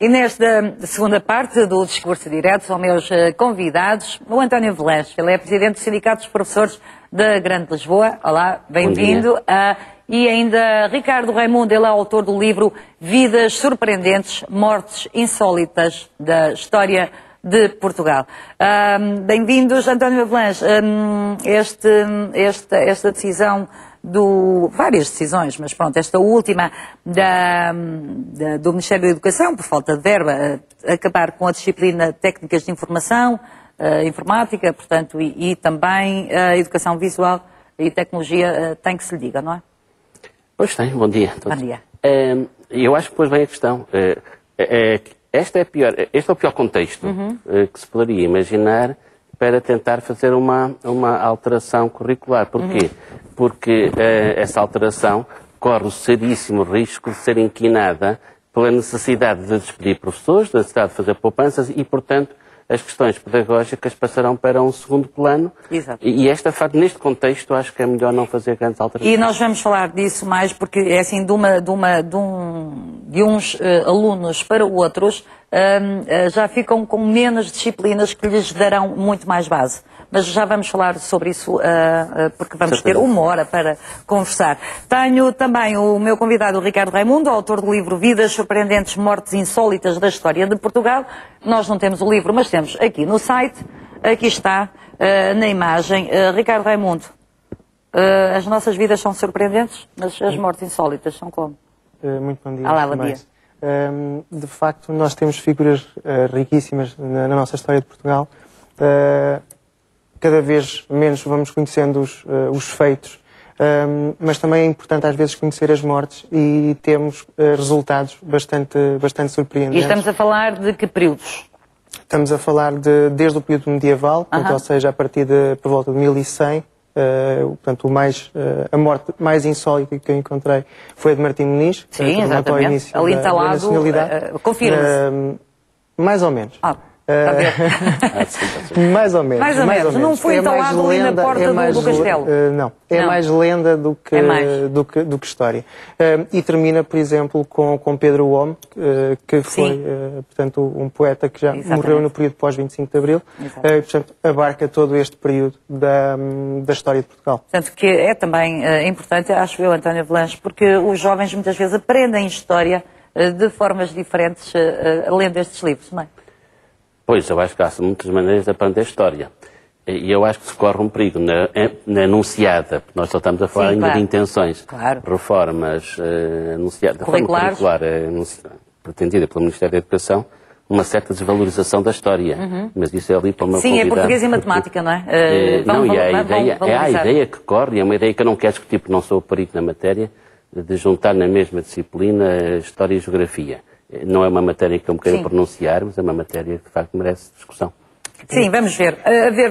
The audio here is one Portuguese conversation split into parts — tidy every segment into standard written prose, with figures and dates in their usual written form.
E nesta segunda parte do discurso direto são meus convidados o António Velange, ele é presidente do Sindicato dos Professores da Grande Lisboa. Olá, bem-vindo. E ainda Ricardo Raimundo, ele é autor do livro Vidas Surpreendentes, Mortes Insólitas da História de Portugal. Bem-vindos, António Velange. Esta decisão várias decisões, mas pronto, esta última do Ministério da Educação, por falta de verba, acabar com a disciplina Técnicas de Informação, Informática, portanto, e também a Educação Visual e Tecnologia, tem que se lhe diga, não é? Pois tem, bom dia. Bom dia. Eu acho que pôs bem a questão. Este é o pior contexto que se poderia imaginar para tentar fazer uma alteração curricular. Porquê? Porque essa alteração corre o seríssimo risco de ser inquinada pela necessidade de despedir professores, da necessidade de fazer poupanças e, portanto, as questões pedagógicas passarão para um segundo plano. Exato. E neste contexto, acho que é melhor não fazer grandes alterações. E nós vamos falar disso mais porque é assim, de uns alunos para outros, já ficam com menos disciplinas que lhes darão muito mais base. Mas já vamos falar sobre isso, porque vamos ter uma hora para conversar. Tenho também o meu convidado, o Ricardo Raimundo, autor do livro Vidas Surpreendentes, Mortes Insólitas da História de Portugal. Nós não temos o livro, mas temos aqui no site, aqui está, na imagem. Ricardo Raimundo, as nossas vidas são surpreendentes, mas as mortes insólitas são como? Muito bom dia. Olá, bom dia. De facto, nós temos figuras riquíssimas na nossa história de Portugal. Cada vez menos vamos conhecendo os feitos, mas também é importante às vezes conhecer as mortes e temos resultados bastante surpreendentes. E estamos a falar de que períodos? Estamos a falar desde o período medieval, portanto, ou seja, a partir por volta de 1100. Portanto, a morte mais insólita que eu encontrei foi a de Martim Muniz. Sim, exatamente. Ali instalado, confirma-se. Mais ou menos. Está a ver? Mais ou menos. Mais ou menos. Não foi instalado ali na porta do castelo? Não. É mais lenda do que história. E termina, por exemplo, com Pedro o Homem, que foi, portanto, um poeta que já morreu no período pós-25 de Abril. E, portanto, abarca todo este período da história de Portugal. Portanto, que é também importante, acho eu, António Velange, porque os jovens muitas vezes aprendem história de formas diferentes lendo estes livros, não é? Pois, eu acho que há muitas maneiras de aprender a história. E eu acho que se corre um perigo na anunciada, porque nós só estamos a falar ainda de intenções. Claro. Reformas anunciadas, reforma curricular pretendida pelo Ministério da Educação, uma certa desvalorização da história. Mas isso é ali para uma Sim, é português e matemática, não é? A ideia que corre, e é uma ideia que eu não quero discutir porque não sou o perigo na matéria, de juntar na mesma disciplina História e Geografia. Não é uma matéria que eu me queira pronunciar, mas é uma matéria que de facto merece discussão. Sim, vamos ver.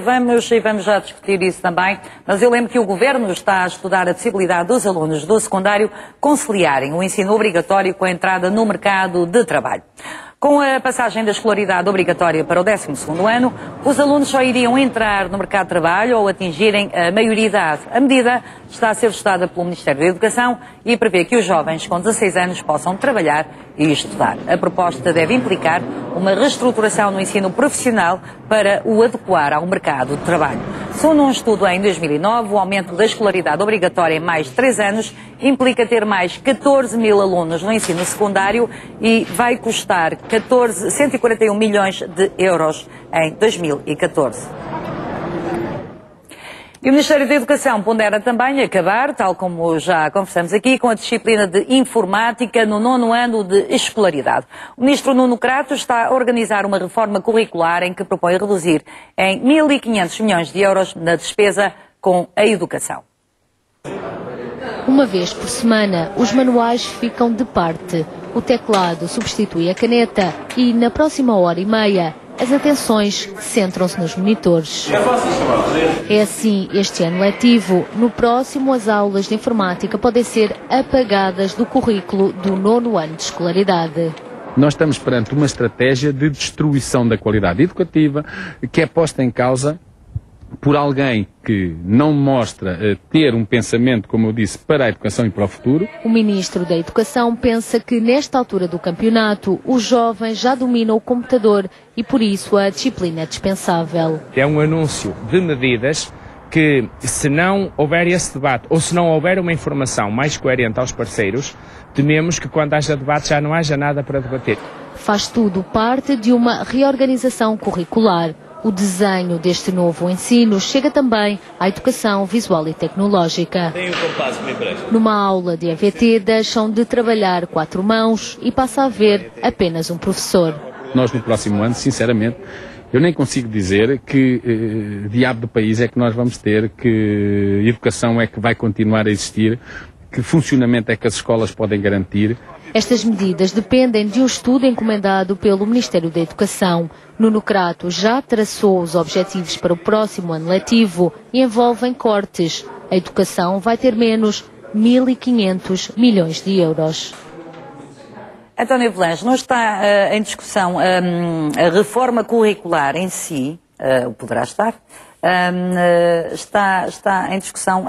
Vamos já discutir isso também, mas eu lembro que o Governo está a estudar a possibilidade dos alunos do secundário conciliarem o ensino obrigatório com a entrada no mercado de trabalho. Com a passagem da escolaridade obrigatória para o 12º ano, os alunos só iriam entrar no mercado de trabalho ou atingirem a maioridade. A medida está a ser estudada pelo Ministério da Educação e prevê que os jovens com 16 anos possam trabalhar e estudar. A proposta deve implicar uma reestruturação no ensino profissional para o adequar ao mercado de trabalho. Segundo um estudo em 2009, o aumento da escolaridade obrigatória em mais de 3 anos implica ter mais 14 mil alunos no ensino secundário e vai custar 141 milhões de euros em 2014. E o Ministério da Educação pondera também acabar, tal como já conversamos aqui, com a disciplina de Informática no 9º ano de escolaridade. O Ministro Nuno Crato está a organizar uma reforma curricular em que propõe reduzir em 1.500 milhões de euros na despesa com a educação. Uma vez por semana, os manuais ficam de parte. O teclado substitui a caneta e, na próxima hora e meia, as atenções centram-se nos monitores. É assim este ano letivo. No próximo, as aulas de informática podem ser apagadas do currículo do 9º ano de escolaridade. Nós estamos perante uma estratégia de destruição da qualidade educativa que é posta em causa por alguém que não mostra ter um pensamento, como eu disse, para a educação e para o futuro. O Ministro da Educação pensa que, nesta altura do campeonato, os jovens já dominam o computador e, por isso, a disciplina é dispensável. É um anúncio de medidas que, se não houver esse debate, ou se não houver uma informação mais coerente aos parceiros, tememos que quando haja debate já não haja nada para debater. Faz tudo parte de uma reorganização curricular. O desenho deste novo ensino chega também à educação visual e tecnológica. Numa aula de EVT deixam de trabalhar 4 mãos e passa a haver apenas um professor. Nós no próximo ano, sinceramente, eu nem consigo dizer que diabo de país é que nós vamos ter, que educação é que vai continuar a existir, que funcionamento é que as escolas podem garantir. Estas medidas dependem de um estudo encomendado pelo Ministério da Educação. Nuno Crato já traçou os objetivos para o próximo ano letivo e envolvem cortes. A educação vai ter menos 1.500 milhões de euros. António Avelange, não está em discussão a reforma curricular em si, poderá estar, está em discussão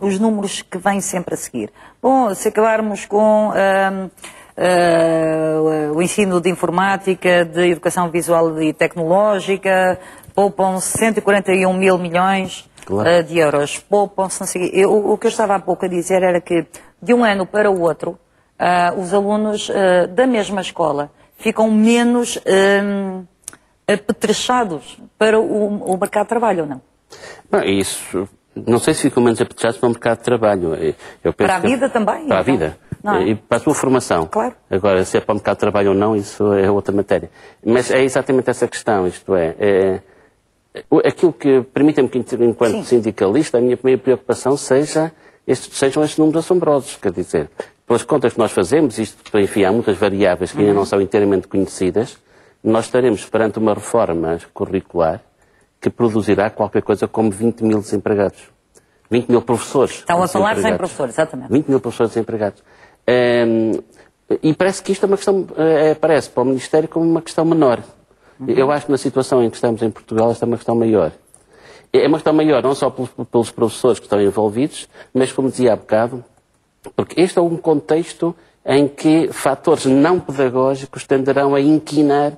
os números que vêm sempre a seguir. Bom, se acabarmos com o ensino de informática, de educação visual e tecnológica, poupam-se 141 mil milhões de euros. Poupam-se, não sei, o que eu estava há pouco a dizer era que de um ano para o outro, os alunos da mesma escola ficam menos apetrechados para o mercado de trabalho, ou não? Não, isso, não sei se ficam menos apetrechados para o mercado de trabalho. Eu penso para a vida também? Para a vida. E para a sua formação. Claro. Agora, se é para o mercado de trabalho ou não, isso é outra matéria. Mas é exatamente essa questão, isto é aquilo que, permita-me que, enquanto sindicalista, a minha primeira preocupação sejam estes números assombrosos, quer dizer, pelas contas que nós fazemos, isto, enfim, há muitas variáveis que ainda não são inteiramente conhecidas, nós estaremos perante uma reforma curricular que produzirá qualquer coisa como 20 mil desempregados. 20 mil professores. Estão a falar sem professores, exatamente. 20 mil professores desempregados. E parece que isto é uma questão, parece para o Ministério como uma questão menor. Eu acho que na situação em que estamos em Portugal esta é uma questão maior. É uma questão maior não só pelos professores que estão envolvidos, mas, como dizia há bocado, porque este é um contexto em que fatores não pedagógicos tenderão a inquinar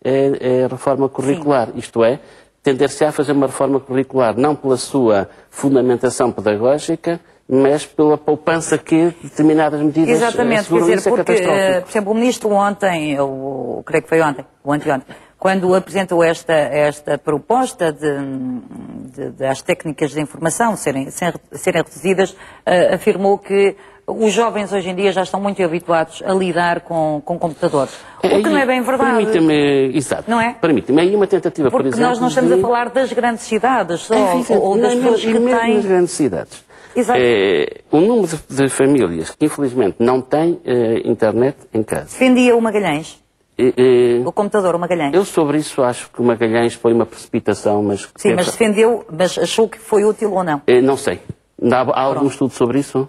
a reforma curricular. Sim. Isto é, tender-se a fazer uma reforma curricular não pela sua fundamentação pedagógica, mas pela poupança que determinadas medidas... Exatamente, quer dizer, porque, por exemplo, o Ministro ontem, eu creio que foi ontem, ou anteontem, quando apresentou esta proposta de as técnicas de informação serem reduzidas, afirmou que os jovens hoje em dia já estão muito habituados a lidar com computadores. O que não é bem verdade. Permita-me, exato. Não é? Permita-me, aí uma tentativa, porque, por exemplo... Porque nós não estamos a falar das grandes cidades, só, ou das pessoas que mesmo têm... nas grandes cidades. Exato. O número de famílias que, infelizmente, não têm internet em casa. Defendia o Magalhães? O computador, o Magalhães? Eu sobre isso acho que o Magalhães foi uma precipitação, mas... Sim, mas defendeu, mas achou que foi útil ou não? Não sei. Há algum estudo sobre isso?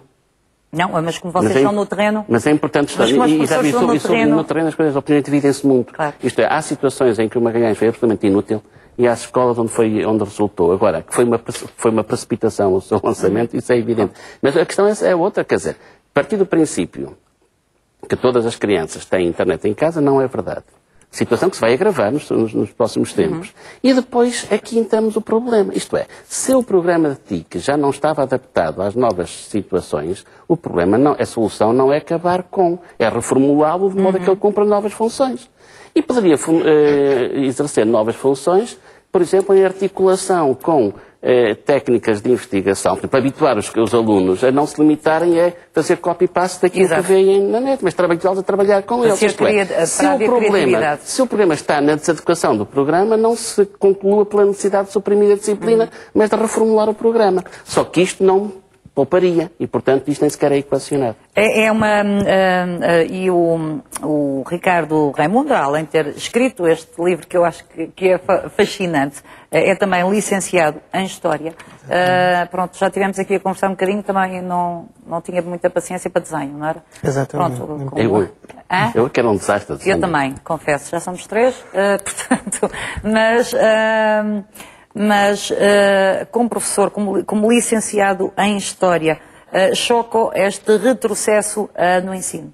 Não, mas como vocês estão no terreno... Mas é importante estar... No terreno as coisas, opiniões dividem-se muito. Claro. Isto é, há situações em que o Magalhães foi absolutamente inútil e há escolas onde resultou. Agora, que foi uma precipitação o seu lançamento, isso é evidente. Mas a questão é outra, quer dizer, a partir do princípio que todas as crianças têm internet em casa, não é verdade. Situação que se vai agravar nos próximos tempos. E depois aqui entramos o problema. Isto é, se o programa de TIC já não estava adaptado às novas situações, o problema não, a solução não é acabar com, é reformulá-lo de modo a que ele cumpra novas funções. E poderia exercer novas funções, por exemplo, em articulação com técnicas de investigação, para habituar os alunos a não se limitarem a fazer copy-paste daquilo que veem na net, mas trabalhá-los a trabalhar com eles. Se o problema está na desadequação do programa, não se conclua pela necessidade de suprimir a disciplina, mas de reformular o programa. Só que isto não pouparia e, portanto, isto nem sequer é equacionado. E o Ricardo Raimundo, além de ter escrito este livro, que eu acho que é fascinante, é também licenciado em História. Pronto, já tivemos aqui a conversar um bocadinho, também não tinha muita paciência para desenho, não era? Exatamente. Pronto, eu quero um desastre. Eu também, confesso, já somos 3, portanto, mas como professor, como licenciado em História, choca este retrocesso no ensino?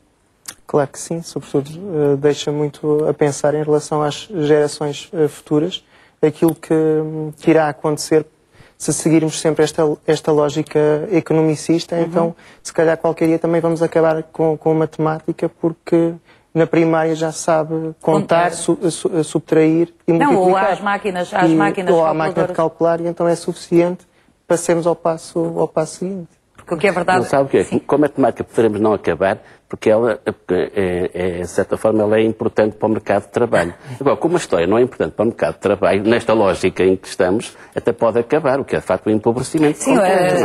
Claro que sim, sobretudo deixa muito a pensar em relação às gerações futuras, aquilo que irá acontecer se seguirmos sempre esta lógica economicista. Então, se calhar qualquer dia também vamos acabar com matemática, porque na primária já sabe contar, subtrair e multiplicar. Não, ou às máquinas ou à máquina de calcular, e então é suficiente para sermos ao passo seguinte. Porque o que é verdade... Não sabe o que é? Com a matemática poderemos não acabar, porque ela, de certa forma, ela é importante para o mercado de trabalho. Agora, como a História não é importante para o mercado de trabalho, nesta lógica em que estamos, até pode acabar, o que é de facto um empobrecimento. Sim,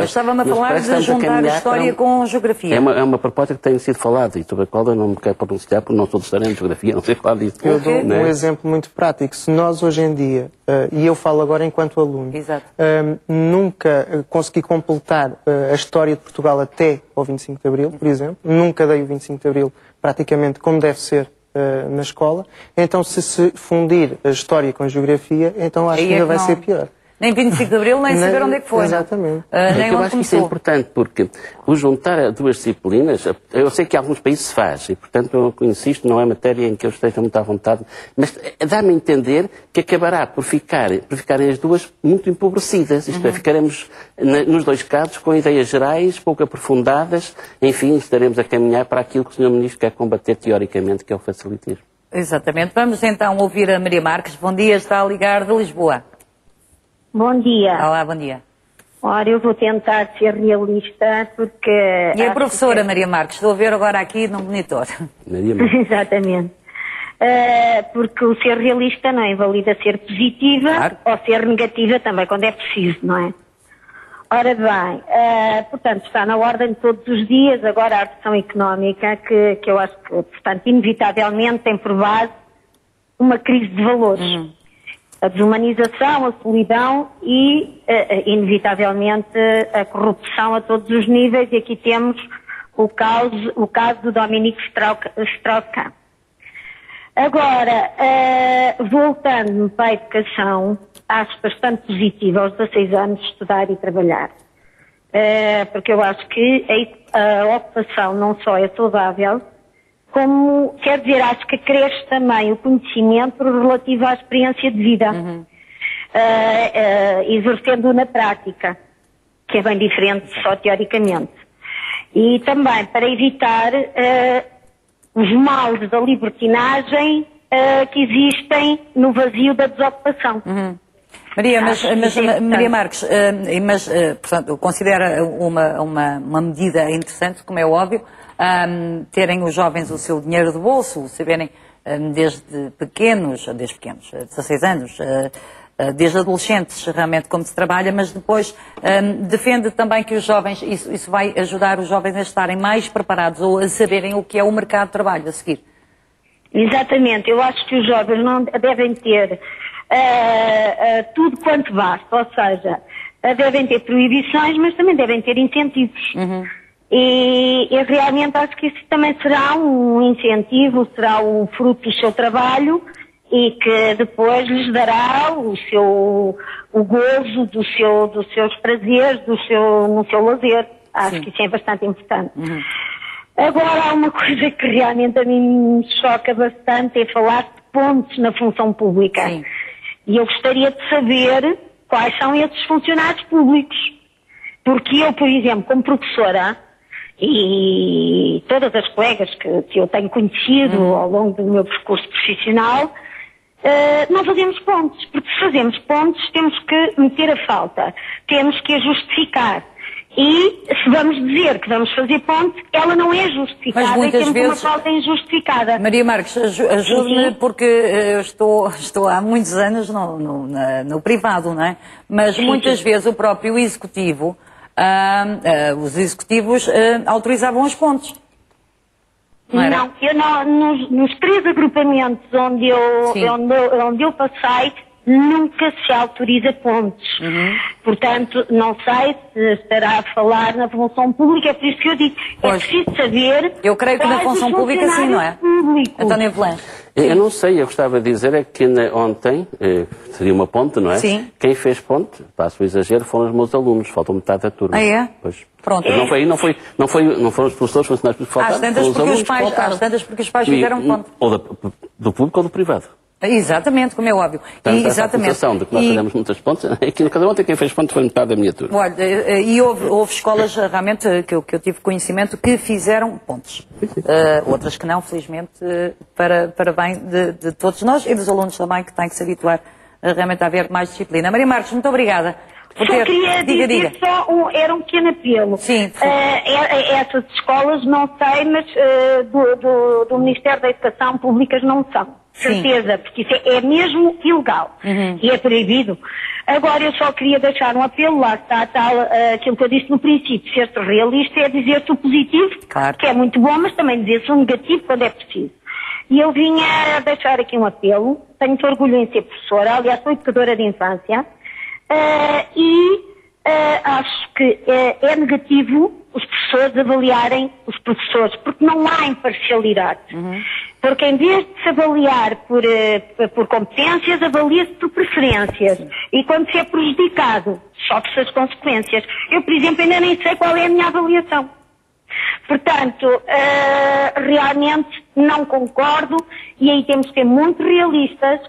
estava-me a falar de juntar a História com a Geografia. É uma proposta que tem sido falada, e sobre a qual eu não me quero pronunciar, porque não sou de História nem de Geografia, não sei falar disso. Eu dou um exemplo muito prático. Se nós hoje em dia, e eu falo agora enquanto aluno, nunca consegui completar a história de Portugal até ao 25 de Abril, por exemplo, nunca dei o 25 de Abril praticamente como deve ser na escola, então se fundir a História com a Geografia, então acho que ainda vai ser pior. Nem 25 de Abril, nem saber onde é que foi. Exatamente. Nem eu acho que isso é importante, porque o juntar a duas disciplinas, eu sei que em alguns países se faz, e portanto eu insisto, não é matéria em que eu esteja muito à vontade, mas dá-me a entender que acabará por ficarem as duas muito empobrecidas, isto é, ficaremos nos dois casos com ideias gerais, pouco aprofundadas, enfim, estaremos a caminhar para aquilo que o Sr. Ministro quer combater teoricamente, que é o facilitismo. Exatamente. Vamos então ouvir a Maria Marques. Bom dia, está a ligar de Lisboa. Bom dia. Olá, bom dia. Ora, eu vou tentar ser realista porque... E a professora Maria Marques, estou a ver agora aqui no monitor. Exatamente. Porque o ser realista não invalida ser positiva, ou ser negativa também, quando é preciso, não é? Ora bem, portanto, está na ordem de todos os dias agora a recessão económica, que eu acho que, portanto, inevitavelmente tem por base uma crise de valores. A desumanização, a solidão e, inevitavelmente, a corrupção a todos os níveis. E aqui temos o caso do Dominique Strauss-Kahn. Agora, voltando para a educação, acho bastante positivo aos 16 anos estudar e trabalhar. Porque eu acho que a ocupação não só é saudável, como, quer dizer, acho que cresce também o conhecimento relativo à experiência de vida, exercendo na prática, que é bem diferente só teoricamente. E também para evitar os males da libertinagem que existem no vazio da desocupação. Maria, Maria Marques, portanto, considera uma medida interessante, como é óbvio, terem os jovens o seu dinheiro de bolso, saberem desde pequenos, 16 anos, desde adolescentes, realmente como se trabalha, mas depois defende também que os jovens, isso vai ajudar os jovens a estarem mais preparados ou a saberem o que é o mercado de trabalho a seguir. Exatamente, eu acho que os jovens não devem ter tudo quanto basta, ou seja, devem ter proibições, mas também devem ter incentivos. E eu realmente acho que isso também será um incentivo, será um fruto do seu trabalho e que depois lhes dará o gozo dos seus prazeres, no seu lazer. Acho que isso é bastante importante. Agora, há uma coisa que realmente a mim me choca bastante, é falar de pontos na função pública. E eu gostaria de saber quais são esses funcionários públicos. Porque eu, por exemplo, como professora, e todas as colegas que eu tenho conhecido ao longo do meu percurso profissional, não fazemos pontos, porque se fazemos pontos temos que meter a falta, temos que a justificar. E se vamos dizer que vamos fazer ponte, ela não é justificada, mas muitas vezes uma falta injustificada. Maria Marques, ajude-me, porque eu estou há muitos anos no privado, não é? Mas muitas vezes o próprio executivo, os executivos autorizavam as pontes. Não, nos 3 agrupamentos onde eu passei, nunca se autoriza pontes. Portanto, não sei se estará a falar na função pública, é por isso que eu digo, é preciso saber. Eu creio que na função pública sim, não é? Público. António Velã. Eu não sei, eu gostava de dizer é que ontem, seria uma ponte, não é? Sim. Quem fez ponte, passo o exagero, foram os meus alunos, faltam metade da turma. Ah, é? Pois. Pronto. Não foram os professores, funcionários que faltaram, foram os alunos que faltaram. Às tantas porque os pais fizeram ponte. Ou do público ou do privado. Exatamente, como é óbvio. Portanto, exatamente. A sensação de que nós fazemos muitas pontes, aqui no Cada Ontem quem fez ponte foi metade da minha turma. Olha, e houve escolas realmente que eu tive conhecimento que fizeram pontes. Outras que não, felizmente, para bem de todos nós e dos alunos também, que têm que se habituar realmente a haver mais disciplina. Maria Marques, muito obrigada. Só queria dizer era um pequeno apelo. Sim. Essas escolas, não sei, mas do Ministério da Educação Públicas não são. Certeza, porque isso é mesmo ilegal e é proibido. Agora eu só queria deixar um apelo, lá está aquilo que eu disse no princípio, ser-se realista é dizer-se o positivo, claro, que é muito bom, mas também dizer-se o negativo quando é preciso. E eu vinha deixar aqui um apelo, tenho muito orgulho em ser professora, aliás sou educadora de infância, acho que é negativo os professores avaliarem os professores, porque não há imparcialidade. Porque em vez de se avaliar por competências, avalia-se por preferências. E quando se é prejudicado, sofre-se as consequências. Eu, por exemplo, ainda nem sei qual é a minha avaliação. Portanto, realmente não concordo e aí temos que ser muito realistas.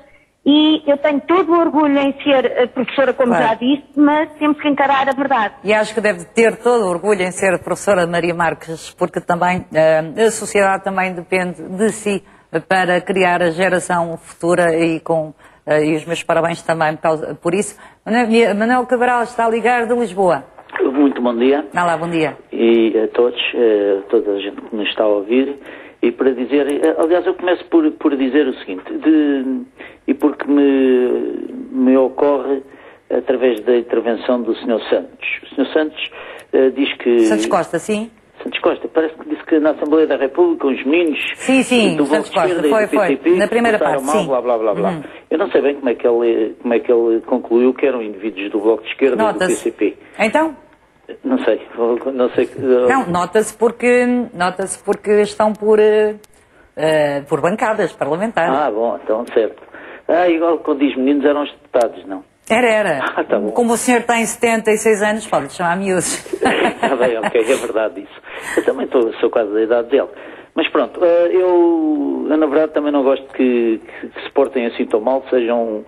E eu tenho todo o orgulho em ser professora, como já disse, mas temos que encarar a verdade. E acho que deve ter todo o orgulho em ser professora Maria Marques, porque também a sociedade também depende de si para criar a geração futura e os meus parabéns também por isso. Manuel Cabral está a ligar de Lisboa. Muito bom dia. Olá, bom dia. E a todos, toda a gente que nos está a ouvir. E para dizer, aliás, eu começo por dizer o seguinte, e porque me ocorre através da intervenção do Sr. Santos. O Sr. Santos diz que... Santos Costa, sim? Santos Costa, parece que disse que na Assembleia da República os meninos... Sim, do Santos Bloco de Costa, Esquerda foi, PCP, na primeira parte, mal, sim. Blá, blá, blá, blá. Eu não sei bem como é que ele concluiu que eram indivíduos do Bloco de Esquerda e do PCP. Então? Não sei. Não, nota-se porque estão por bancadas parlamentares. Ah, bom, então, certo. Igual quando diz meninos eram os deputados, não? Era. Tá bom. Como o senhor tem 76 anos, pode chamar miúdos. Está bem, ok, é verdade isso. Eu também sou quase da idade dele. Mas pronto, eu na verdade também não gosto que se portem assim tão mal, sejam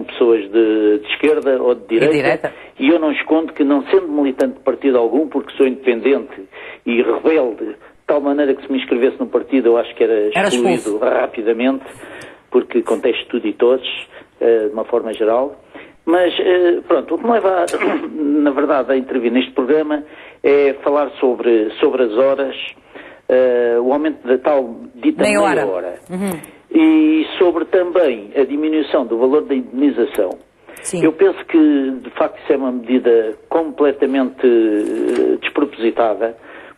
pessoas de esquerda ou de direita. E eu não escondo que, não sendo militante de partido algum, porque sou independente e rebelde, de tal maneira que se me inscrevesse no partido eu acho que era excluído rapidamente, porque conteste tudo e todos, de uma forma geral. Mas, pronto, o que me leva, na verdade, a intervir neste programa é falar sobre as horas, o aumento da tal dita meia hora. E sobre também a diminuição do valor da indemnização. Sim. Eu penso que, de facto, isso é uma medida completamente despropositada,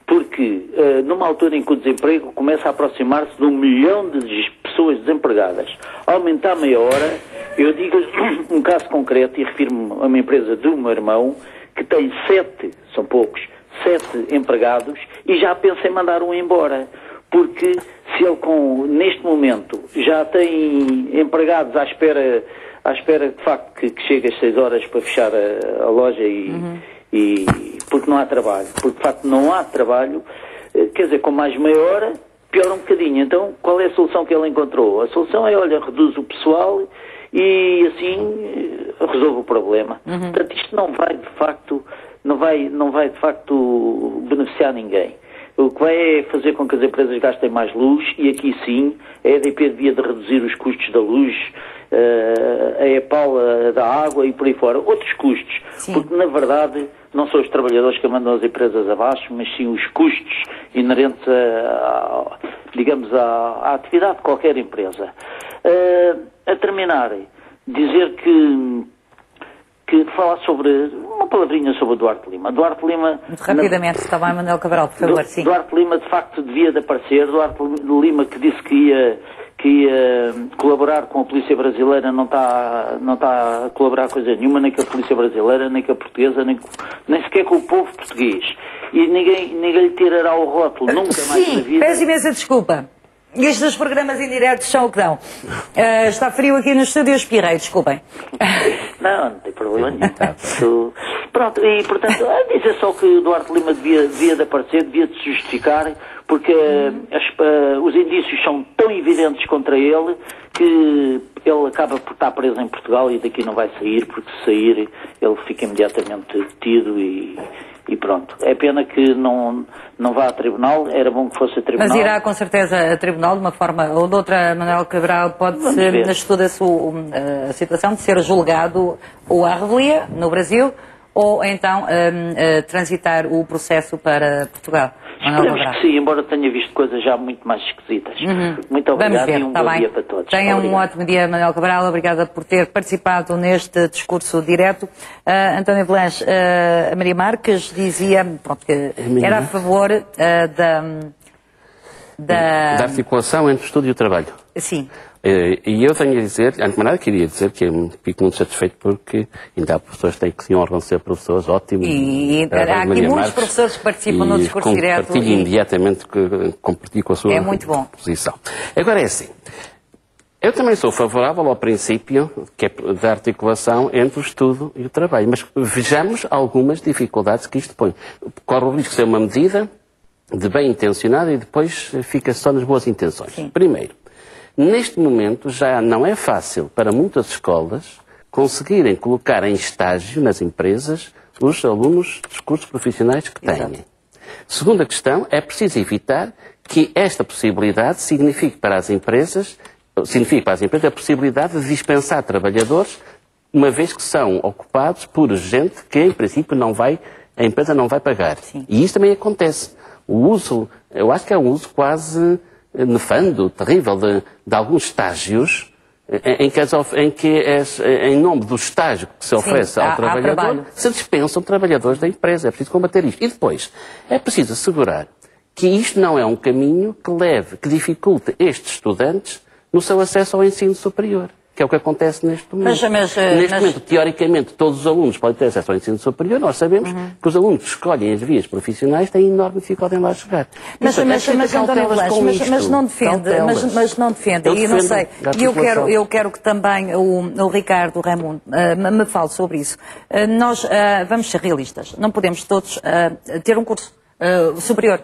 porque numa altura em que o desemprego começa a aproximar-se de 1 milhão de pessoas desempregadas, aumentar meia hora, eu digo um caso concreto e refiro-me a uma empresa do meu irmão que tem 7 empregados e já pensa em mandar um embora. Porque se ele neste momento já tem empregados à espera de facto que chegue às 6 horas para fechar a loja e porque não há trabalho. Porque de facto não há trabalho, quer dizer, com mais meia hora piora um bocadinho. Então qual é a solução que ele encontrou? A solução é, reduz o pessoal e assim resolve o problema. Portanto, isto não vai de facto beneficiar ninguém. O que vai é fazer com que as empresas gastem mais luz e aqui sim a EDP devia de reduzir os custos da luz, a EPAL da água e por aí fora, outros custos, porque na verdade não são os trabalhadores que mandam as empresas abaixo, mas sim os custos inerentes à atividade de qualquer empresa. A terminar, dizer que falar sobre uma palavrinha sobre o Duarte Lima. Duarte Lima... Muito rapidamente, está bem, Manuel Cabral, por favor, sim. Duarte Lima, de facto, devia de aparecer. Duarte Lima, que disse que ia colaborar com a polícia brasileira, não está a colaborar com coisa nenhuma, nem com a polícia brasileira, nem com a portuguesa, nem sequer com o povo português. E ninguém lhe tirará o rótulo, nunca mais na vida. Peço imensa desculpa. Estes programas indiretos são o que dão. Está frio aqui no estúdio, espirrei, desculpem. Não tem problema nenhum. Pronto, e portanto, dizer só que o Duarte Lima devia de aparecer, devia de se justificar, porque os indícios são tão evidentes contra ele que ele acaba por estar preso em Portugal e daqui não vai sair, porque se sair ele fica imediatamente detido e pronto. É pena que não vá a tribunal, era bom que fosse a tribunal. Mas irá com certeza a tribunal de uma forma ou de outra. Manuel Cabral pode-se, estuda-se a situação de ser julgado ou à revelia no Brasil ou então transitar o processo para Portugal. Esperemos que sim, embora tenha visto coisas já muito mais esquisitas. Muito obrigado e um bom dia para todos. Tenha um ótimo dia, Manuel Cabral. Obrigada por ter participado neste discurso direto. António Velãs, a Maria Marques dizia que era a favor da articulação entre o estudo e o trabalho. Sim. E eu tenho a dizer, antes de nada, queria dizer que eu fico muito satisfeito porque ainda há professores que têm que se honram de ser professores ótimos. E há aqui muitos professores que participam no discurso direto. Partilho imediatamente compartilho com a sua posição. Agora é assim, eu também sou favorável ao princípio da articulação entre o estudo e o trabalho, mas vejamos algumas dificuldades que isto põe. Corre o risco de ser uma medida de bem intencionada e depois fica só nas boas intenções. Sim. Primeiro, neste momento já não é fácil para muitas escolas conseguirem colocar em estágio nas empresas os alunos dos cursos profissionais que têm. Exato. Segunda questão, é preciso evitar que esta possibilidade signifique para as empresas a possibilidade de dispensar trabalhadores, uma vez que são ocupados por gente que em princípio a empresa não vai pagar. Sim. E isso também acontece. Eu acho que é um uso quase nefando, terrível, de alguns estágios em que em nome do estágio que se oferece ao trabalhador, se dispensam trabalhadores da empresa. É preciso combater isto. E depois, é preciso assegurar que isto não é um caminho que dificulte estes estudantes no seu acesso ao ensino superior. Que é o que acontece neste momento. Neste momento, teoricamente, todos os alunos podem ter acesso ao ensino superior. Nós sabemos que os alunos que escolhem as vias profissionais têm enorme dificuldade em lá chegar. Mas não defende. E não sei. E eu quero que também o Ricardo Raimundo me fale sobre isso. Nós vamos ser realistas. Não podemos todos ter um curso superior.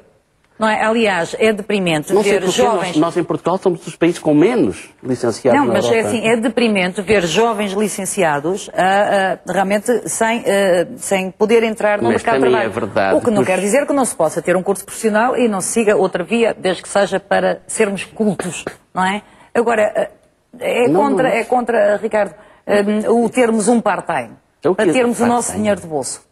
Não é? Aliás, é deprimente ver jovens... Nós em Portugal somos dos países com menos licenciados na Europa. Não, mas é deprimente ver jovens licenciados realmente sem poder entrar no mercado de trabalho. É verdade. O que não quer dizer que não se possa ter um curso profissional e não se siga outra via, desde que seja para sermos cultos, não é? Agora, é contra Ricardo, o termos um part-time, para termos o nosso dinheiro de bolso.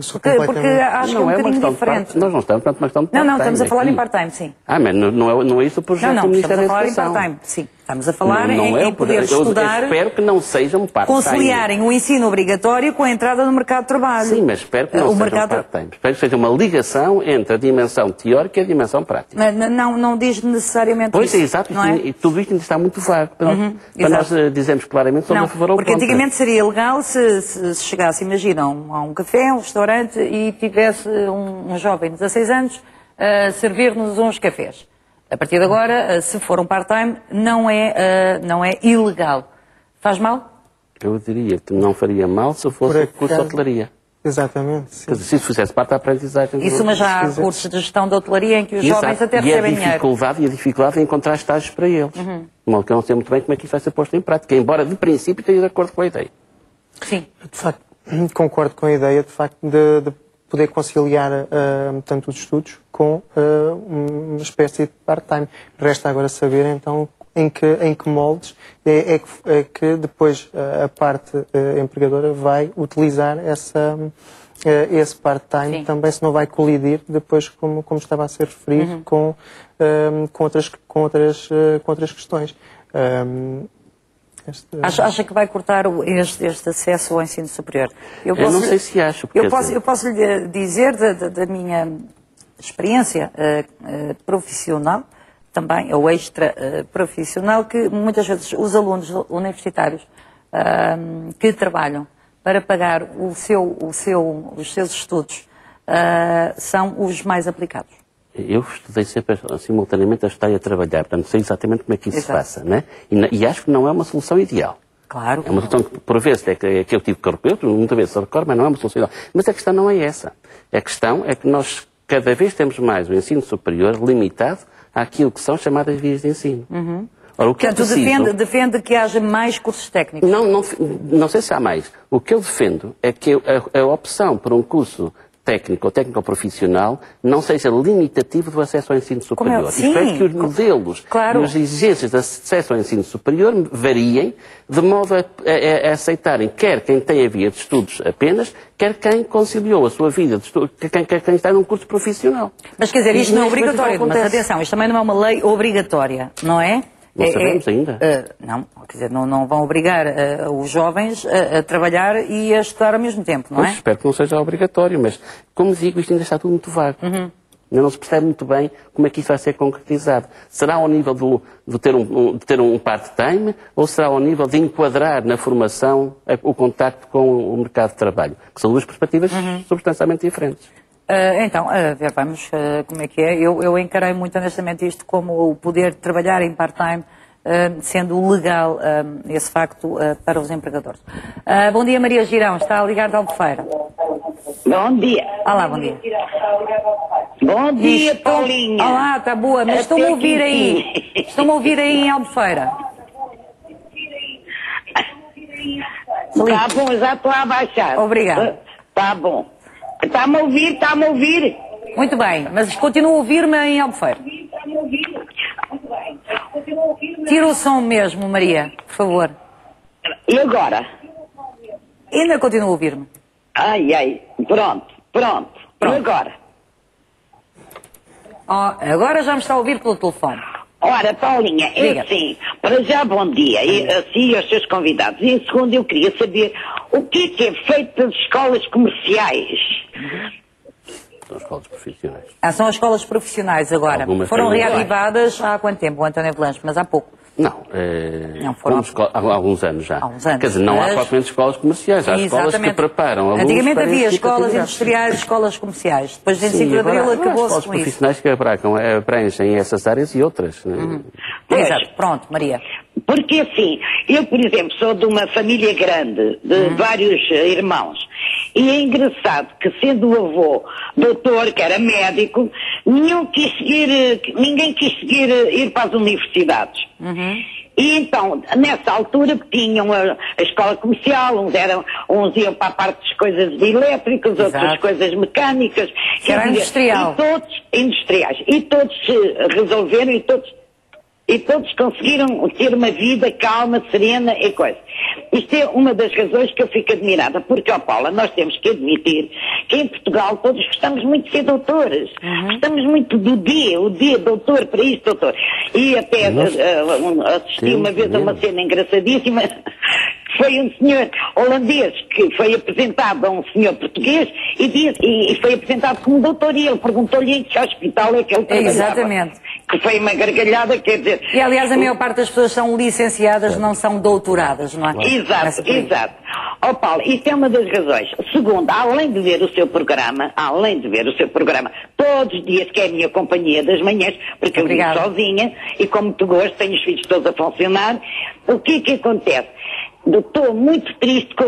Porque acho que é um bocadinho diferente. Nós não estamos perante uma questão de part-time. Não, estamos a falar em part-time, sim. Mas não é isso o projeto do Ministério da Educação. Estamos a falar em part-time, sim. Estamos a falar em poder estudar... Eu espero que não seja um part-time. Conciliarem o ensino obrigatório com a entrada no mercado de trabalho. Sim, mas espero que não seja um part-time. Espero que seja uma ligação entre a dimensão teórica e a dimensão prática. Não diz necessariamente isso. Pois é, exato. E tudo isto ainda está muito vago. Para nós dizermos claramente somos a favor ou contra. Porque antigamente seria legal se chegasse, imaginam, a um café, um restaurante e tivesse um jovem de 16 anos a servir-nos uns cafés. A partir de agora, se for um part-time, não é ilegal. Faz mal? Eu diria que não faria mal se fosse curso de hotelaria. Exatamente. Sim. Quer dizer, se fizesse parte da aprendizagem. Isso, mas já há cursos de gestão de hotelaria em que os jovens até recebem dinheiro. E a dificuldade em encontrar estágios para eles. De modo que eu não sei muito bem como é que isso vai ser posto em prática, embora de princípio esteja de acordo com a ideia. Sim. De facto, concordo com a ideia, de facto, de poder conciliar tanto os estudos com uma espécie de part-time. Resta agora saber, então, em que moldes é que depois a parte empregadora vai utilizar esse part-time também, se não vai colidir depois, como estava a ser referido, com outras questões. Acha que vai cortar este acesso ao ensino superior? Eu não sei se acho. Eu posso lhe dizer da minha experiência profissional, também, ou extra-profissional, que muitas vezes os alunos universitários que trabalham para pagar os seus estudos são os mais aplicados. Eu estudei sempre simultaneamente a estudar e a trabalhar, portanto sei exatamente como é que isso se passa, né? E acho que não é uma solução ideal. Claro. É uma solução que, por vezes, é que eu tive que recorrer, muitas vezes se recorre, mas não é uma solução ideal. Mas a questão não é essa. A questão é que nós cada vez temos mais o ensino superior limitado àquilo que são chamadas vias de ensino. Ora, o que portanto, defende que haja mais cursos técnicos? Não sei se há mais. O que eu defendo é que a opção por um curso técnico ou técnico-profissional não seja limitativo do acesso ao ensino superior. Isto é que os modelos e as exigências de acesso ao ensino superior variem de modo a aceitarem quer quem tem a via de estudos apenas, quer quem conciliou a sua vida de estudos, quem está num curso profissional. Mas quer dizer, isto não é obrigatório, mas atenção, isto também não é uma lei obrigatória, não é? Não sabemos ainda. Não, quer dizer, não vão obrigar os jovens a trabalhar e a estudar ao mesmo tempo, não é? Espero que não seja obrigatório, mas, como digo, isto ainda está tudo muito vago. Ainda não se percebe muito bem como é que isso vai ser concretizado. Será ao nível de ter um part-time ou será ao nível de enquadrar na formação o contacto com o mercado de trabalho? Que são duas perspectivas substancialmente diferentes. Então, vamos como é que é. Eu encarei muito honestamente isto como o poder de trabalhar em part-time, sendo legal esse facto para os empregadores. Bom dia, Maria Girão, está a ligar de Albufeira. Bom dia. Olá, bom dia. Bom dia, Paulinha. Olá, está boa, mas estão-me a ouvir aí. Estão-me a ouvir aí em Albufeira. Está bom, já estou a abaixar. Obrigada. Está bom. Está-me a ouvir, está-me a ouvir. Muito bem, mas continua a ouvir-me em Albufeira. Tira o som mesmo, Maria, por favor. E agora? Ainda continua a ouvir-me. Ai, pronto. E agora? Agora já me está a ouvir pelo telefone. Ora, Paulinha, assim, para já bom dia, e aos seus convidados. E em segundo eu queria saber o que é feito das escolas comerciais. São escolas profissionais. São as escolas profissionais agora. Foram reativadas há quanto tempo, António Avelange? Mas há pouco. Não, foram há alguns anos já. Há uns anos. Quer dizer, não há propriamente escolas comerciais, há escolas que preparam alunos. Antigamente havia escolas industriais e escolas comerciais. Depois de 25 de Abril acabou-se com isso. Escolas profissionais que abrangem essas áreas e outras. Exato, pronto, Maria. Porque assim, eu, por exemplo, sou de uma família grande, de vários irmãos, e é engraçado que, sendo o avô doutor, que era médico, ninguém quis seguir ir para as universidades. E então, nessa altura, tinham a escola comercial, uns iam para a parte das coisas elétricas, outras coisas mecânicas. Que era industrial. E todos industriais. E todos se resolveram e todos conseguiram ter uma vida calma, serena e coisa. Isto é uma das razões que eu fico admirada, porque, Paula, nós temos que admitir que em Portugal todos gostamos muito de ser doutores. Gostamos muito do D, doutor, para isto, doutor. E até assisti uma vez a uma cena engraçadíssima, que foi um senhor holandês que foi apresentado a um senhor português e foi apresentado como doutor, e ele perguntou-lhe em que hospital é que ele trabalhava. Exatamente. Que foi uma gargalhada, quer dizer... E, aliás, a maior parte das pessoas são licenciadas, não são doutoradas, não é? Exato. Paulo, isso é uma das razões. Segundo, além de ver o seu programa, todos os dias, que é a minha companhia das manhãs, porque eu vivo sozinha, e com muito gosto, tenho os filhos todos a funcionar, o que acontece? Estou muito triste com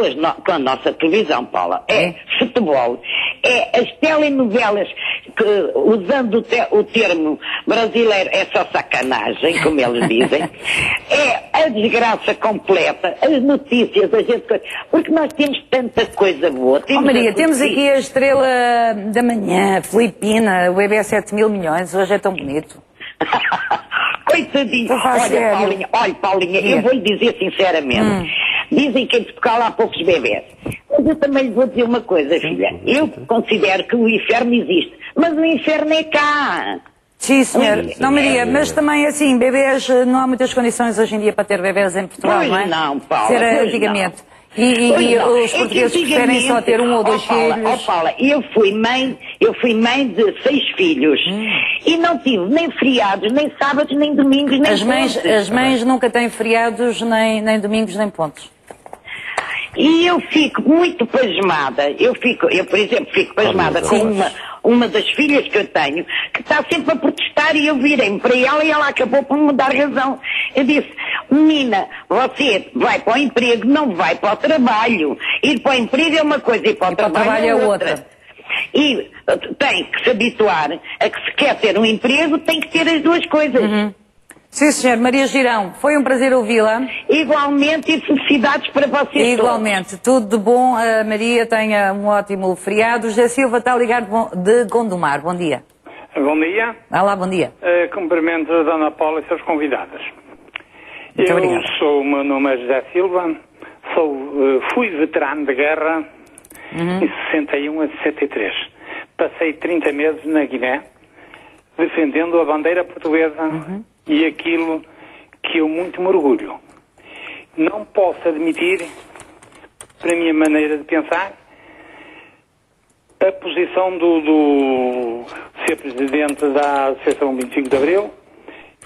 a nossa televisão, Paula. É futebol. É as telenovelas, que, usando o termo brasileiro, é só sacanagem, como eles dizem. É a desgraça completa, as notícias, porque nós temos tanta coisa boa. Maria, temos aqui a estrela da manhã, Filipina, o EB 7 mil milhões, hoje é tão bonito. Coitadinho. Olha, Paulinha, eu vou lhe dizer sinceramente. Dizem que em Portugal há poucos bebés. Mas eu também lhe vou dizer uma coisa, filha. Eu considero que o inferno existe. Mas o inferno é cá. Sim, senhor. Não, Maria, mas também assim, bebés, não há muitas condições hoje em dia para ter bebés em Portugal, pois não é? Não, Paula. Ser antigamente. E os portugueses preferem só ter um ou dois filhos. Paula, eu fui mãe de 6 filhos. E não tive nem feriados, nem sábados, nem domingos, nem pontos. As mães nunca têm feriados, nem domingos, nem pontos. E eu fico muito pasmada. Eu, por exemplo, fico pasmada com uma das filhas que eu tenho, que está sempre a protestar, e eu virei-me para ela e ela acabou por me dar razão. Eu disse: menina, você vai para o emprego, não vai para o trabalho. Ir para o emprego é uma coisa e para o trabalho é outra. E tem que se habituar a que, se quer ter um emprego, tem que ter as duas coisas. Sim, senhor. Maria Girão, foi um prazer ouvi-la. Igualmente, e felicidades para vocês. Igualmente. Tudo de bom. A Maria tenha um ótimo feriado. José Silva está a ligar de Gondomar. Bom dia. Bom dia. Olá, bom dia. Cumprimento a Dona Paula e seus convidados. Muito obrigado. O meu nome é José Silva, fui veterano de guerra em 61 a 63. Passei 30 meses na Guiné, defendendo a bandeira portuguesa e aquilo que eu muito me orgulho. Não posso admitir, para a minha maneira de pensar, a posição do Sr. Presidente da Associação 25 de Abril,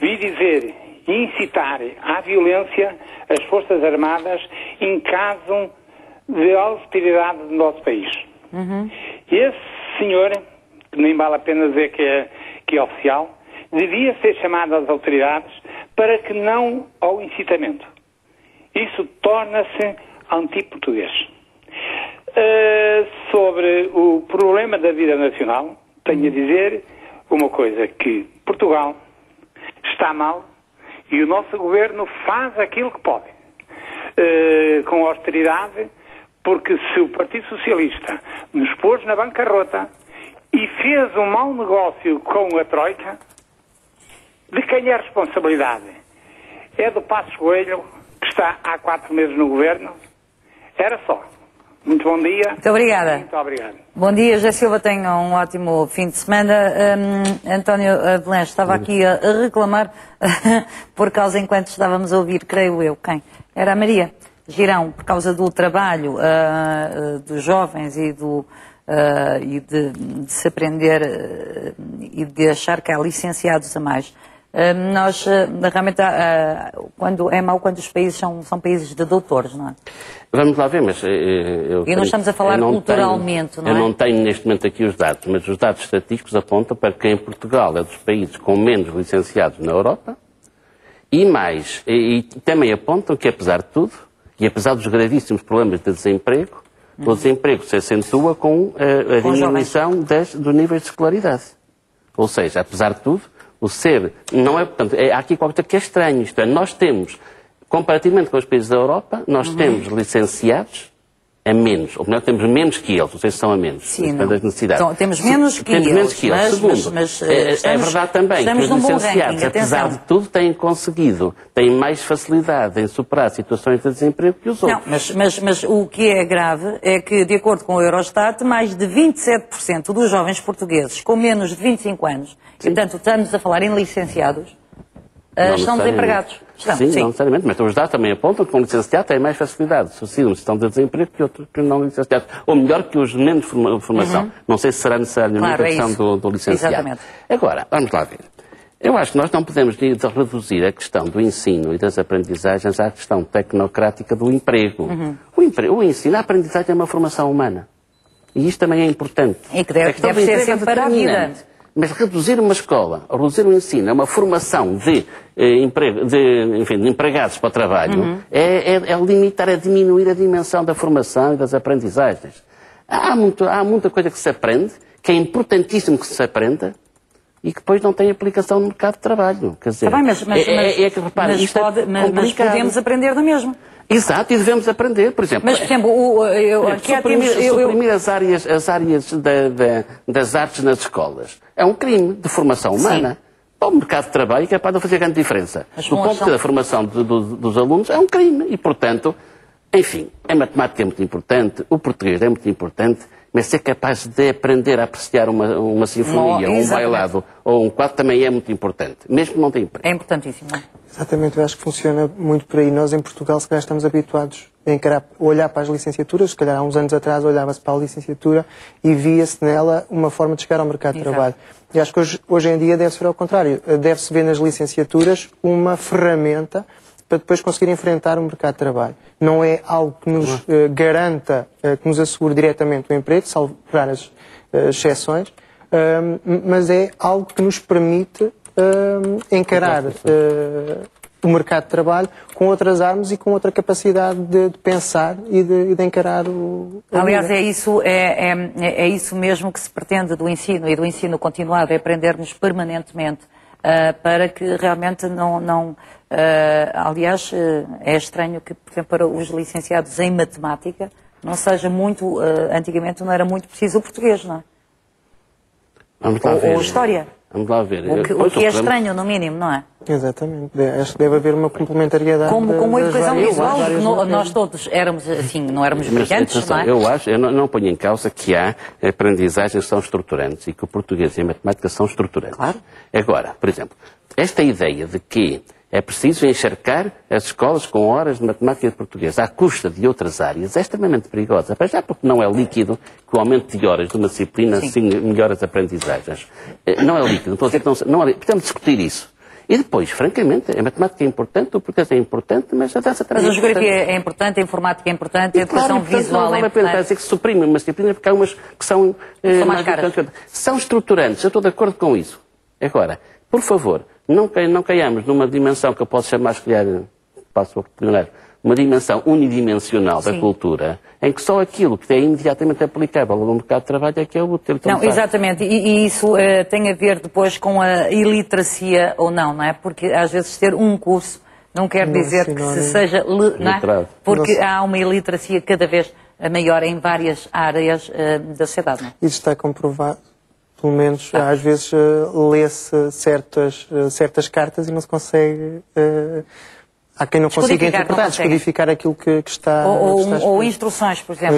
vi dizer e incitar à violência as Forças Armadas em caso de austeridade do nosso país. Esse senhor, que nem vale a pena dizer que é oficial, devia ser chamado às autoridades para que não ao incitamento. Isso torna-se anti-português. Sobre o problema da vida nacional, tenho a dizer uma coisa, que Portugal está mal e o nosso governo faz aquilo que pode, com austeridade, porque se o Partido Socialista nos pôs na bancarrota e fez um mau negócio com a Troika, de quem é a responsabilidade? É do Passos Coelho, que está há 4 meses no governo? Era só. Muito bom dia. Muito obrigada. Muito obrigado. Bom dia, José Silva, tenha um ótimo fim de semana. António Belenche estava aqui a reclamar por causa, enquanto estávamos a ouvir, creio eu, quem? Era a Maria Girão, por causa do trabalho dos jovens e de se aprender e de achar que há licenciados a mais. Nós, realmente, quando é mau quando os países são países de doutores, não é? Vamos lá ver, mas... E nós estamos a falar culturalmente, não é? Eu não tenho neste momento aqui os dados, mas os dados estatísticos apontam para que em Portugal é dos países com menos licenciados na Europa e mais. E também apontam que, apesar de tudo, e apesar dos gravíssimos problemas de desemprego, o desemprego se acentua com a diminuição dos níveis de escolaridade. Ou seja, apesar de tudo, o ser não é, portanto, há aqui qualquer coisa que é estranho. Isto é, nós temos, comparativamente com os países da Europa, nós temos licenciados a menos, ou melhor, temos menos que eles, não sei se são a menos, sim, das necessidades. Então, temos menos que eles, Segundo, é verdade também que os licenciados, apesar de tudo, têm mais facilidade em superar situações de desemprego que os outros. Não, mas o que é grave é que, de acordo com o Eurostat, mais de 27% dos jovens portugueses com menos de 25 anos, e, portanto, estamos a falar em licenciados, estão desempregados. Sim, não necessariamente, mas os dados também apontam que um licenciado tem mais facilidade se estão de desemprego que outros que não licenciados. Ou melhor, que os menos de formação. Não sei se será necessariamente a questão do licenciado. Exatamente. Agora, vamos lá ver. Eu acho que nós não podemos reduzir a questão do ensino e das aprendizagens à questão tecnocrática do emprego. O ensino, a aprendizagem é uma formação humana. E isto também é importante. E que deve ser sempre para a vida. Mas reduzir uma escola, reduzir o ensino, é uma formação de empregados para o trabalho, é limitar, é diminuir a dimensão da formação e das aprendizagens. Há muita coisa que se aprende, que é importantíssimo que se aprenda, e que depois não tem aplicação no mercado de trabalho. Quer dizer, mas podemos aprender da mesma. Exato, e devemos aprender, por exemplo. Mas, por exemplo, suprimir as áreas das artes nas escolas é um crime de formação humana. Sim. Para o mercado de trabalho, que é para não fazer grande diferença. Do ponto de vista da formação dos alunos, é um crime. E, portanto, enfim, a matemática é muito importante, o português é muito importante, mas ser capaz de aprender a apreciar uma sinfonia, ou um bailado, ou um quadro, também é muito importante, mesmo que não tenha emprego. É importantíssimo. Exatamente, eu acho que funciona muito por aí. Nós, em Portugal, se calhar estamos habituados a olhar para as licenciaturas, se calhar há uns anos atrás olhava-se para a licenciatura e via-se nela uma forma de chegar ao mercado de trabalho. E acho que hoje em dia deve-se ver ao contrário. Deve-se ver nas licenciaturas uma ferramenta para depois conseguir enfrentar o mercado de trabalho. Não é algo que nos garanta, que nos assegure diretamente o emprego, salvo raras exceções, mas é algo que nos permite encarar o mercado de trabalho com outras armas e com outra capacidade de pensar e de encarar o... Aliás, é isso mesmo que se pretende do ensino e do ensino continuado, é aprendermos permanentemente para que realmente não aliás, é estranho que, por exemplo, para os licenciados em matemática não seja muito, antigamente não era muito preciso o português, não é? Ou história. Vamos lá ver. O que é estranho, no mínimo, não é? Exatamente. Acho que deve haver uma complementariedade. Como a educação visual, nós todos éramos assim, não éramos brilhantes, não é? Eu não ponho em causa que há aprendizagens que são estruturantes e que o português e a matemática são estruturantes. Claro. Agora, por exemplo, esta ideia de que é preciso encharcar as escolas com horas de matemática e de português à custa de outras áreas é extremamente perigosa. Para já porque não é líquido que o aumento de horas de uma disciplina melhora as aprendizagens. Não é líquido. Estou a dizer que não é líquido. Podemos discutir isso. E depois, francamente, a matemática é importante, o português é importante, mas a dança também é importante. Mas a geografia é importante, a informática é importante, a educação visual é importante. Não vale a pena dizer que se suprime uma disciplina porque há umas que são mais caras. São estruturantes, eu estou de acordo com isso. Agora, por favor, não caiamos numa dimensão que eu posso chamar, se calhar, passo a oportunidade, uma dimensão unidimensional da cultura, em que só aquilo que é imediatamente aplicável no mercado de trabalho é que é útil. Não, exatamente, e isso tem a ver depois com a iliteracia ou não é? Porque às vezes ter um curso não quer dizer que se seja letrado. Porque há uma iliteracia cada vez maior em várias áreas da sociedade. Não é? Isso está comprovado. Pelo menos, às vezes, lê-se certas cartas e não se consegue... há quem não consiga interpretar, descodificar aquilo que está... Ou instruções, por exemplo,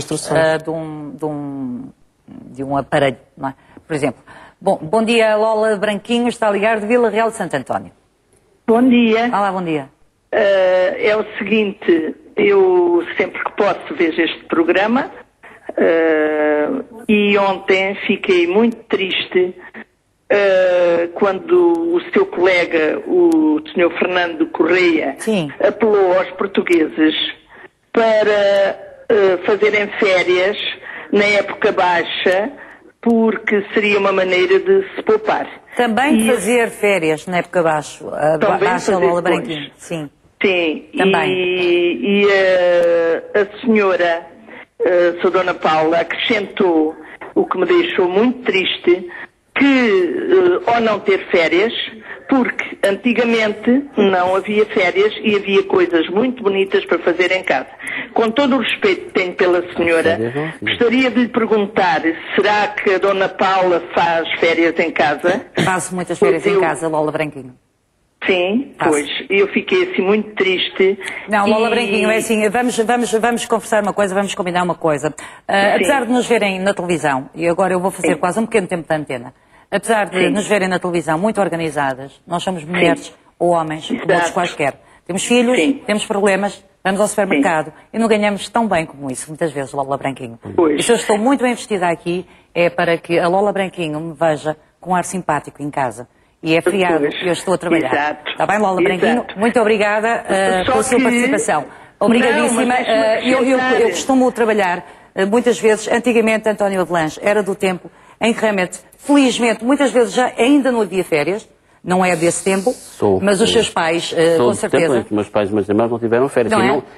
de um aparelho, não é? Por exemplo. Bom dia, Lola Branquinho, está a ligar de Vila Real de Santo António. Bom dia. Olá, bom dia. É o seguinte, eu sempre que posso vejo este programa... e ontem fiquei muito triste quando o seu colega, o Sr. Fernando Correia, apelou aos portugueses para fazerem férias na época baixa, porque seria uma maneira de se poupar. Também fazer férias na época baixa, Lola Branquinho. Sim. Sim. Também. E a senhora... Sou Dona Paula, acrescentou o que me deixou muito triste, que ao não ter férias, porque antigamente não havia férias e havia coisas muito bonitas para fazer em casa. Com todo o respeito que tenho pela senhora, gostaria de lhe perguntar, será que a Dona Paula faz férias em casa? Faço muitas férias em casa, Lola Branquinho. Sim, pois, eu fiquei assim muito triste. Não, Lola Branquinho, é assim, vamos conversar uma coisa, vamos combinar uma coisa. Apesar de nos verem na televisão, e agora eu vou fazer quase um pequeno tempo de antena, apesar de nos verem na televisão muito organizadas, nós somos mulheres ou homens, como outros quaisquer. Temos filhos, temos problemas, vamos ao supermercado e não ganhamos tão bem como isso, muitas vezes, Lola Branquinho. E se eu estou muito bem vestida aqui, é para que a Lola Branquinho me veja com um ar simpático em casa. E é feriado, eu estou a trabalhar. Exato. Está bem, Lola Branquinho? Muito obrigada pela sua participação. Obrigadíssima. Eu costumo trabalhar muitas vezes, antigamente, António Avelange, era do tempo em que realmente, felizmente, muitas vezes já ainda não havia férias, não é desse tempo, mas os seus pais, com certeza... Tempo, meus pais e meus irmãos não tiveram férias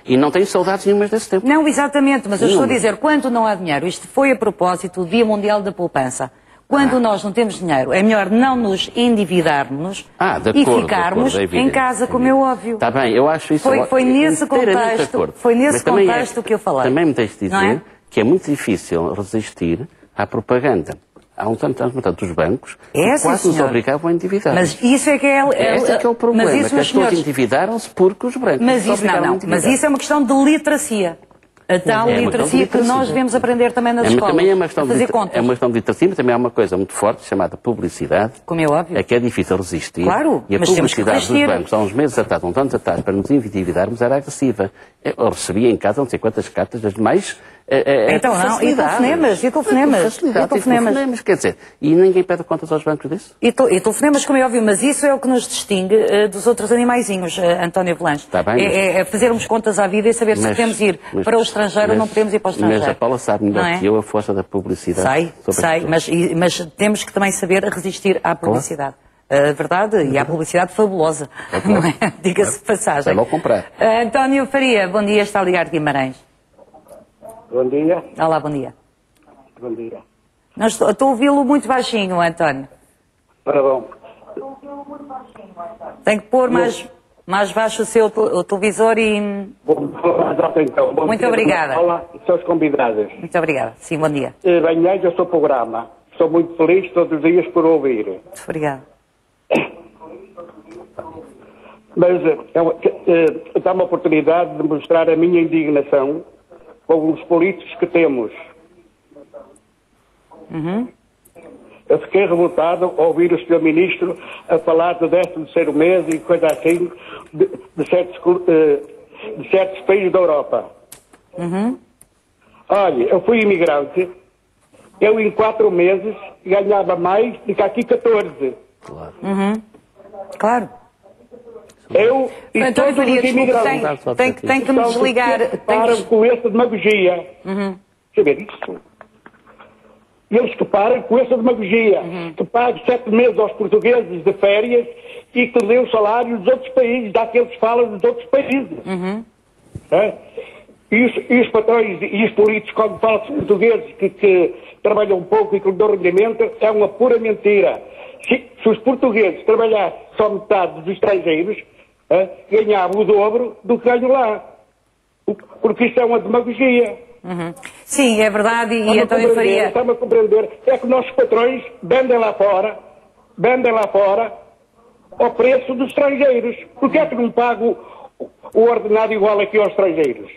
e não tenho saudades nenhumas desse tempo. Não, exatamente, mas eu estou a dizer, quando não há dinheiro, isto foi a propósito do Dia Mundial da Poupança. Quando nós não temos dinheiro, é melhor não nos endividarmos e ficarmos em casa, como é óbvio. Está bem, eu acho isso... Foi nesse contexto que eu falei. Também me tens de dizer que é muito difícil resistir à propaganda. Há uns anos, os bancos quase nos obrigavam a endividar. Mas isso é que é... Esse é que é o problema, que as pessoas endividaram-se porque os bancos nos obrigavam a endividar. Mas isso é uma questão de literacia. A tal literacia que nós devemos aprender também nas escolas, também é uma questão fazer contas. É uma questão de literacia, mas também há uma coisa muito forte chamada publicidade. Como é óbvio. É que é difícil resistir. Claro, e a publicidade dos bancos, há uns meses atrás, uns anos atrás, para nos endividarmos, era agressiva. Eu recebia em casa não sei quantas cartas das mais Então não, e telefonemas. Quer dizer, e ninguém pede contas aos bancos disso? E telefonemas, como é óbvio, mas isso é o que nos distingue dos outros animaizinhos, António Velange. Está bem, é fazermos contas à vida e saber se podemos ir para o estrangeiro ou não podemos ir para o estrangeiro. Mas a Paula sabe melhor que eu a força da publicidade. Sei, mas temos que também saber resistir à publicidade. Verdade, e à publicidade fabulosa, não é? Diga-se de passagem. É logo comprar. António Faria, bom dia, está a ligar de Guimarães. Bom dia. Olá, bom dia. Bom dia. Estou a ouvi-lo muito baixinho, António. Ora bom. Tem que pôr mais baixo o televisor e... Então. Muito obrigada. Olá, seus convidados. Muito obrigada. Sim, bom dia. Bem-aja o seu programa. Estou muito feliz todos os dias por ouvir. Muito obrigada. Mas dá uma oportunidade de mostrar a minha indignação com os políticos que temos. Eu fiquei revoltado ao ouvir o Sr. Ministro a falar do 13º mês e coisa assim de certos países da Europa. Olha, eu fui imigrante, eu em 4 meses ganhava mais do que aqui 14. Claro. Claro. Eu e António todos Faria, os imigrantes tem que me desligar. Param com essa demagogia. Saber isso? Eles que parem com essa demagogia. Que pagam 7 meses aos portugueses de férias e que dê o salário dos outros países, daqueles que falam dos outros países. E os patrões e os políticos, quando falam dos portugueses que trabalham um pouco e que dão rendimento, é uma pura mentira. Se os portugueses trabalhassem só metade dos estrangeiros, ganhavam o dobro do que ganham lá. Porque isto é uma demagogia. Sim, é verdade, e António Faria... Está-me a compreender. É que os nossos patrões vendem lá fora, ao preço dos estrangeiros. Porquê é que não pagam o ordenado igual aqui aos estrangeiros?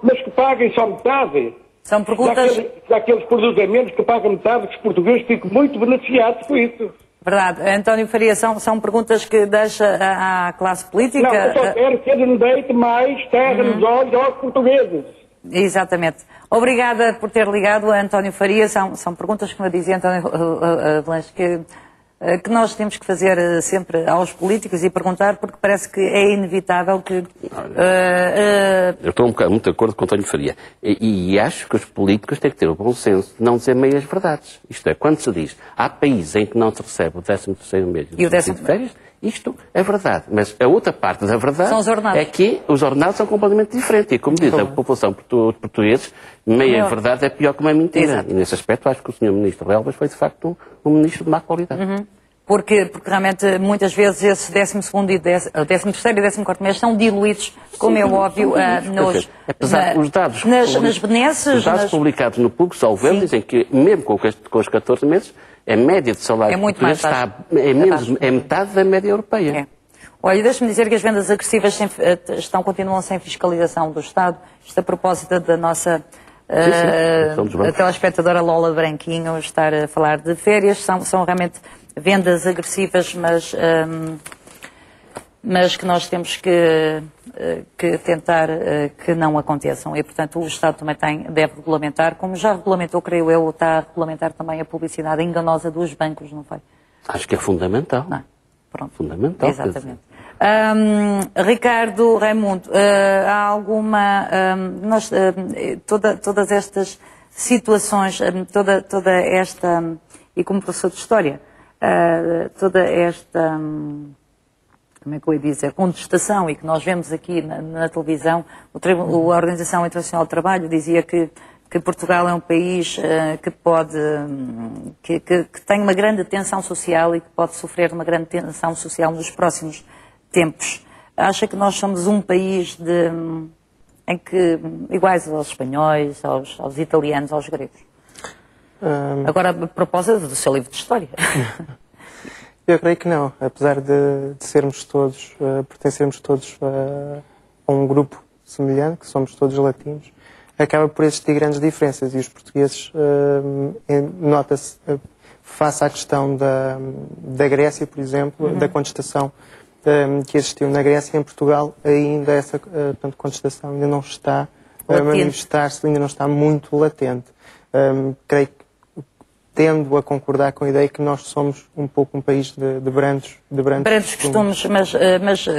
Mas que paguem só metade. São perguntas... Daqueles produtos a menos que pagam metade, que os portugueses ficam muito beneficiados com isso. Verdade. António Faria, são perguntas que deixa à classe política... Não, eu só quero que eles deem mais terra nos olhos aos portugueses. Exatamente. Obrigada por ter ligado a António Faria. São perguntas, como eu dizia, António Velange, que nós temos que fazer sempre aos políticos e perguntar, porque parece que é inevitável que... Eu estou muito de acordo com António Faria. E acho que os políticos têm que ter o bom senso de não dizer meias verdades. Isto é, quando se diz, há países em que não se recebe o 13º mês e o 10º de férias, isto é verdade. Mas a outra parte da verdade é que os ordenados são completamente diferentes. E como diz a população portuguesa, meia verdade é pior que uma mentira. Exato. E nesse aspecto acho que o Sr. Ministro Relvas foi de facto um ministro de má qualidade. Porque realmente muitas vezes esse 12º e 13º e 14º mês são diluídos, como é óbvio, nas benesses... Os dados publicados no PUC Salvelo dizem que, mesmo com os 14 meses, a média de salário português é metade da média europeia. Olha, deixe-me dizer que as vendas agressivas continuam sem fiscalização do Estado. Isto a propósito da nossa... a telespectadora Lola Branquinho estar a falar de férias, são realmente vendas agressivas, mas que nós temos que tentar que não aconteçam. E, portanto, o Estado também deve regulamentar, como já regulamentou, creio eu, está a regulamentar também a publicidade enganosa dos bancos, não foi? Acho que é fundamental. Não. Pronto. Fundamental. Exatamente. Ricardo Raimundo, há alguma... todas estas situações, toda esta... E como professor de História, toda esta... como é que eu ia dizer, contestação, e que nós vemos aqui na televisão, a Organização Internacional do Trabalho dizia que Portugal é um país que tem uma grande tensão social e que pode sofrer uma grande tensão social nos próximos tempos. Acha que nós somos um país iguais aos espanhóis, aos italianos, aos gregos? Agora, a propósito do seu livro de História. Eu creio que não, apesar de sermos todos, pertencermos todos a um grupo semelhante, que somos todos latinos, acaba por existir grandes diferenças, e os portugueses, nota-se, face à questão da Grécia, por exemplo, da contestação que existiu na Grécia, em Portugal ainda essa contestação ainda não está manifestar-se, ainda não está muito latente. Creio que tendo a concordar com a ideia que nós somos um pouco um país de brandos costumes, mas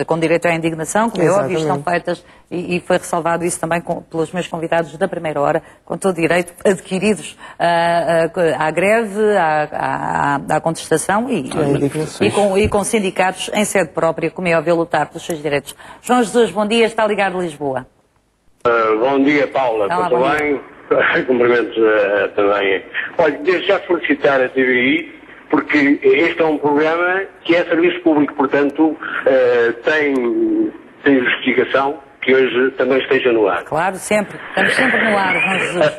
com direito à indignação, como é óbvio, estão feitas, e foi ressalvado isso também pelos meus convidados da primeira hora, com todo direito, adquiridos à greve, à contestação e com sindicatos em sede própria, como é óbvio, lutar pelos seus direitos. João Jesus, bom dia, está ligado a Lisboa. Bom dia, Paula, tudo bem? Cumprimentos também. Olha, desde já solicitar a TVI, porque este é um programa que é serviço público, portanto, tem justificação que hoje também esteja no ar. Claro, sempre. Estamos sempre no ar, João Jesus.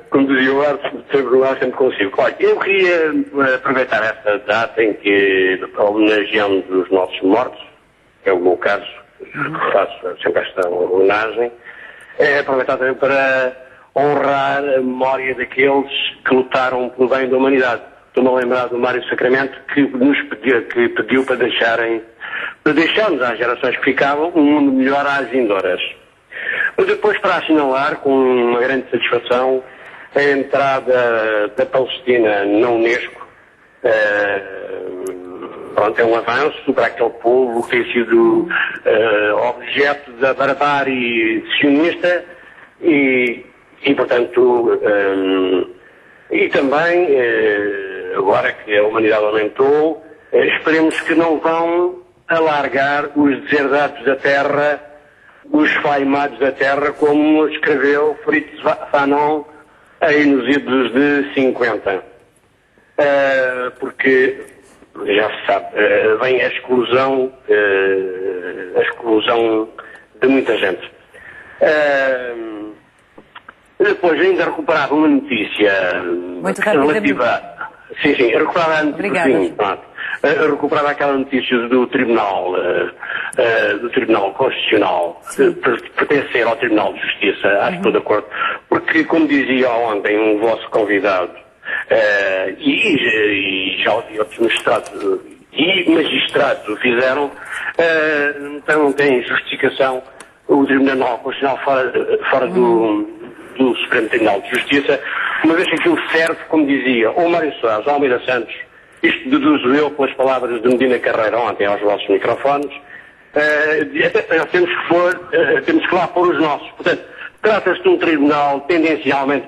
Como dizia o ar, sempre no ar, sempre consigo. Olha, eu queria aproveitar esta data em que homenageamos os nossos mortos, que é o meu caso, faço sempre esta homenagem. Aproveitar também para honrar a memória daqueles que lutaram pelo bem da humanidade. Estou-me a lembrar do Mário Sacramento, que pediu para deixarmos às gerações que ficavam um mundo melhor às vindouras. Mas depois, para assinalar com uma grande satisfação a entrada da Palestina na Unesco, pronto, é um avanço para aquele povo que tem sido objeto da barbárie sionista e portanto, e também, agora que a humanidade aumentou, esperemos que não vão alargar os deserdados da terra, os faimados da terra, como escreveu Fritz Fanon aí nos idos de 50. Porque já se sabe, vem a exclusão de muita gente. Depois ainda recuperava uma notícia relativa... Sim, recuperava a notícia. Recuperava aquela notícia do Tribunal Constitucional, pertencer ao Tribunal de Justiça, acho que estou de acordo, porque, como dizia ontem um vosso convidado, e já outros magistrados o fizeram, então não tem justificação o Tribunal Constitucional fora do Supremo Tribunal de Justiça, uma vez que aquilo serve, como dizia o Mário Soares, o Almeida Santos, isto deduzo eu pelas palavras de Medina Carreira ontem aos vossos microfones, temos que lá pôr os nossos. Portanto, trata-se de um tribunal tendencialmente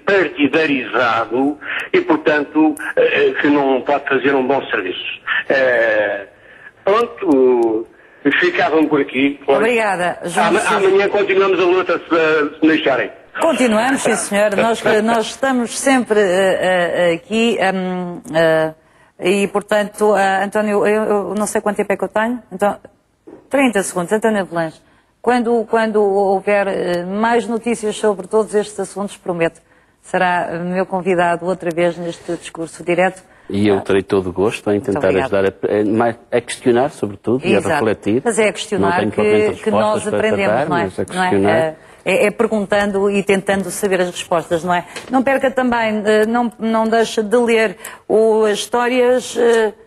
partidarizado e, portanto, que não pode fazer um bom serviço. Pronto, ficavam por aqui. Obrigada, João. Amanhã continuamos a luta, se me deixarem. Continuamos, sim, senhor. Nós estamos sempre aqui e, portanto, António, eu não sei quanto tempo é que eu tenho. Então, 30 segundos. António Avelange, quando houver mais notícias sobre todos estes assuntos, prometo, será meu convidado outra vez neste discurso direto. E eu terei todo o gosto em tentar ajudar a questionar, sobretudo, e a refletir. Mas é a questionar que nós aprendemos, não é? É perguntando e tentando saber as respostas, não é? Não perca também, não deixe de ler as histórias...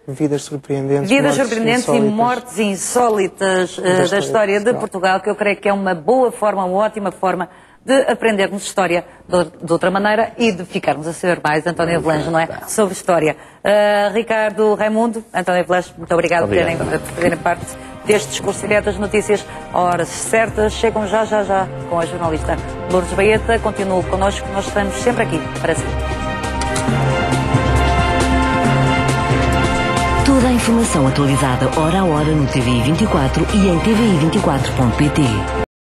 Vidas surpreendentes e mortes insólitas da história de Portugal, que eu creio que é uma boa forma, uma ótima forma de aprendermos história de outra maneira e de ficarmos a saber mais, António Avelange, não é? Sobre história. Ricardo Raimundo, António Avelange, muito obrigado por fazerem parte deste discurso direto. Das notícias, horas certas, chegam já com a jornalista Lourdes Baeta. Continue connosco, nós estamos sempre aqui para si. Toda a informação atualizada hora a hora no TVI 24 e em tvi24.pt.